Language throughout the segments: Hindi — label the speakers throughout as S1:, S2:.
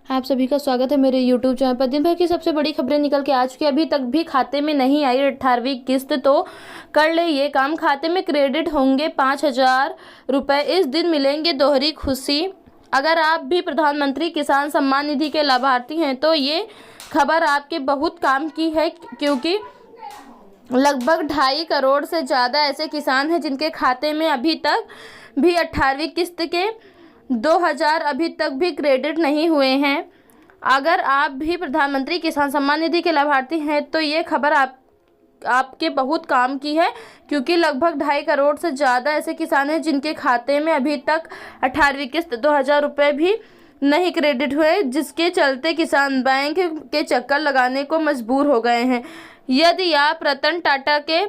S1: आप सभी का स्वागत है मेरे YouTube चैनल पर। दिन भर की सबसे बड़ी खबरें निकल के आ चुकी है। अभी तक भी खाते में नहीं आई 18वीं किस्त, तो कर ले ये काम। खाते में क्रेडिट होंगे 5,000 रुपये। इस दिन मिलेंगे दोहरी खुशी। अगर आप भी प्रधानमंत्री किसान सम्मान निधि के लाभार्थी हैं तो ये खबर आपके बहुत काम की है, क्योंकि लगभग 2.5 करोड़ से ज़्यादा ऐसे किसान हैं जिनके खाते में अभी तक भी 18वीं किस्त के 2,000 अभी तक भी क्रेडिट नहीं हुए हैं। अगर आप भी प्रधानमंत्री किसान सम्मान निधि के लाभार्थी हैं तो ये खबर आपके बहुत काम की है, क्योंकि लगभग 2.5 करोड़ से ज़्यादा ऐसे किसान हैं जिनके खाते में अभी तक 18वीं किस्त 2,000 रुपये भी नहीं क्रेडिट हुए, जिसके चलते किसान बैंक के चक्कर लगाने को मजबूर हो गए हैं। यदि आप रतन टाटा के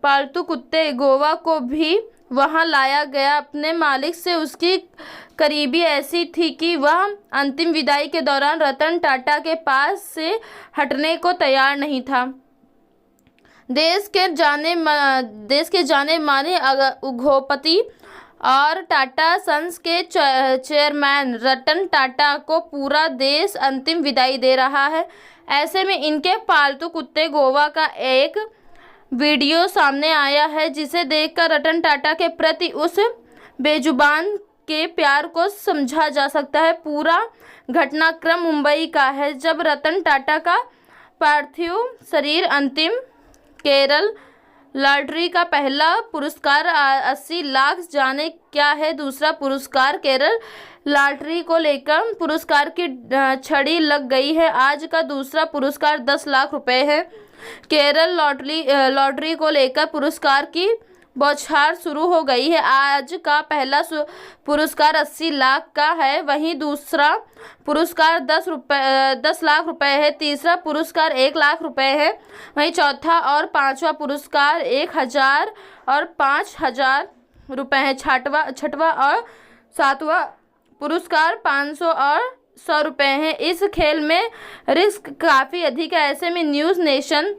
S1: पालतू कुत्ते गोवा को भी वहां लाया गया, अपने मालिक से उसकी करीबी ऐसी थी कि वह अंतिम विदाई के दौरान रतन टाटा के पास से हटने को तैयार नहीं था। देश के जाने माने उद्योगपति और टाटा सन्स के चेयरमैन रतन टाटा को पूरा देश अंतिम विदाई दे रहा है। ऐसे में इनके पालतू कुत्ते गोवा का एक वीडियो सामने आया है, जिसे देखकर रतन टाटा के प्रति उस बेजुबान के प्यार को समझा जा सकता है। पूरा घटनाक्रम मुंबई का है, जब रतन टाटा का पार्थिव शरीर अंतिम केरल लॉटरी का पहला पुरस्कार 80 लाख, जाने क्या है दूसरा पुरस्कार। केरल लॉटरी को लेकर पुरस्कार की छड़ी लग गई है। आज का दूसरा पुरस्कार 10 लाख रुपए है। केरल लॉटरी को लेकर पुरस्कार की बौछार शुरू हो गई है। आज का पहला पुरस्कार 80 लाख का है, वहीं दूसरा पुरस्कार 10 लाख रुपए है। तीसरा पुरस्कार 1 लाख रुपए है। वहीं चौथा और पांचवा पुरस्कार 1,000 और 5,000 रुपए है। छठवां और सातवां पुरस्कार 500 और 100 रुपए हैं। इस खेल में रिस्क काफ़ी अधिक है। ऐसे में न्यूज़ नेशन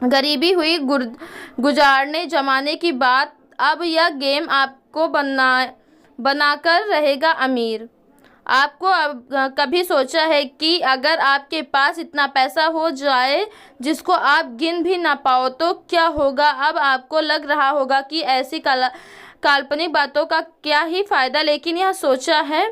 S1: गरीबी हुई गुजारने जमाने की बात, अब यह गेम आपको बनाकर रहेगा अमीर। आपको अब कभी सोचा है कि अगर आपके पास इतना पैसा हो जाए जिसको आप गिन भी ना पाओ तो क्या होगा? अब आपको लग रहा होगा कि ऐसी काल्पनिक बातों का क्या ही फ़ायदा, लेकिन यह सोचा है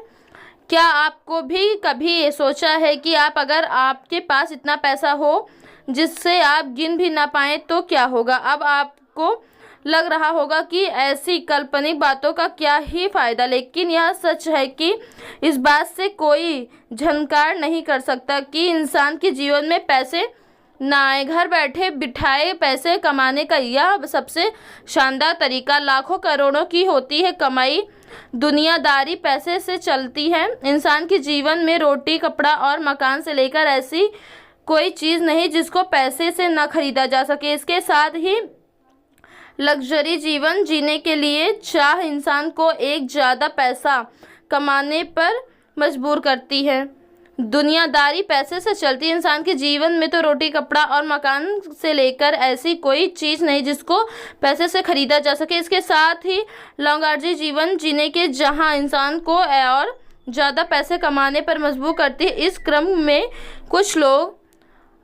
S1: क्या आपको भी कभी सोचा है कि अगर आपके पास इतना पैसा हो जिससे आप गिन भी ना पाएँ तो क्या होगा? अब आपको लग रहा होगा कि ऐसी काल्पनिक बातों का क्या ही फ़ायदा, लेकिन यह सच है कि इस बात से कोई झनकार नहीं कर सकता कि इंसान के जीवन में पैसे ना आए। घर बैठे बिठाए पैसे कमाने का यह सबसे शानदार तरीका। लाखों करोड़ों की होती है कमाई, दुनियादारी पैसे से चलती है। इंसान के जीवन में रोटी, कपड़ा और मकान से लेकर ऐसी कोई चीज़ नहीं जिसको पैसे से न खरीदा जा सके। इसके साथ ही लग्जरी जीवन जीने के लिए चाह इंसान को एक ज़्यादा पैसा कमाने पर मजबूर करती है। दुनियादारी पैसे से चलती है। इंसान के जीवन में तो रोटी, कपड़ा और मकान से लेकर ऐसी कोई चीज़ नहीं जिसको पैसे से खरीदा जा सके। इसके साथ ही लग्जरी जीवन जीने के जहां इंसान को और ज़्यादा पैसे कमाने पर मजबूर करती है। इस क्रम में कुछ लोग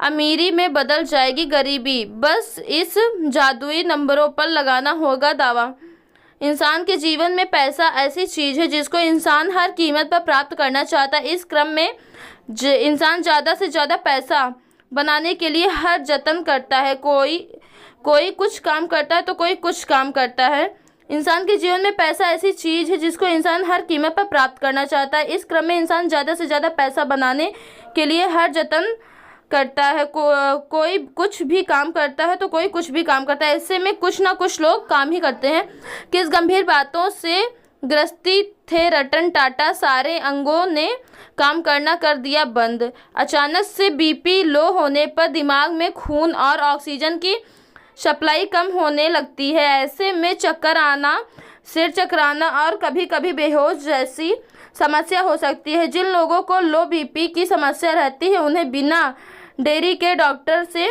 S1: अमीरी में बदल जाएगी गरीबी, बस इस जादुई नंबरों पर लगाना होगा दावा। इंसान के जीवन में पैसा ऐसी चीज़ है जिसको इंसान हर कीमत पर प्राप्त करना चाहता है। इस क्रम में इंसान ज़्यादा से ज़्यादा पैसा बनाने के लिए हर जतन करता है। कोई कुछ काम करता है तो कोई कुछ काम करता है। इंसान के जीवन में पैसा ऐसी चीज़ है जिसको इंसान हर कीमत पर प्राप्त करना चाहता है। इस क्रम में इंसान ज़्यादा से ज़्यादा पैसा बनाने के लिए हर जतन करता है। कोई कुछ भी काम करता है तो कोई कुछ भी काम करता है। ऐसे में कुछ ना कुछ लोग काम ही करते हैं। किस गंभीर बातों से ग्रस्ती थे रतन टाटा, सारे अंगों ने काम करना कर दिया बंद। अचानक से बीपी लो होने पर दिमाग में खून और ऑक्सीजन की सप्लाई कम होने लगती है। ऐसे में चक्कर आना, सिर चकराना और कभी कभी बेहोश जैसी समस्या हो सकती है। जिन लोगों को लो बीपी की समस्या रहती है उन्हें बिना देरी के डॉक्टर से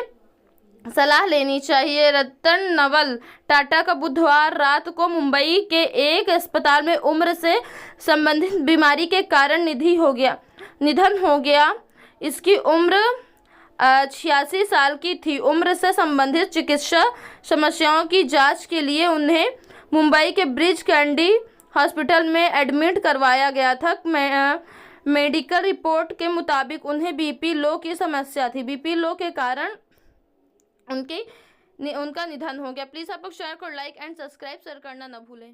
S1: सलाह लेनी चाहिए। रतन नवल टाटा का बुधवार रात को मुंबई के एक अस्पताल में उम्र से संबंधित बीमारी के कारण निधन हो गया। इसकी उम्र 86 साल की थी। उम्र से संबंधित चिकित्सा समस्याओं की जांच के लिए उन्हें मुंबई के ब्रिज कैंडी हॉस्पिटल में एडमिट करवाया गया था। मेडिकल रिपोर्ट के मुताबिक उन्हें बीपी लो की समस्या थी। बीपी लो के कारण उनका निधन हो गया। प्लीज़ आप लोग चैनल को लाइक एंड सब्सक्राइब शेयर करना ना भूलें।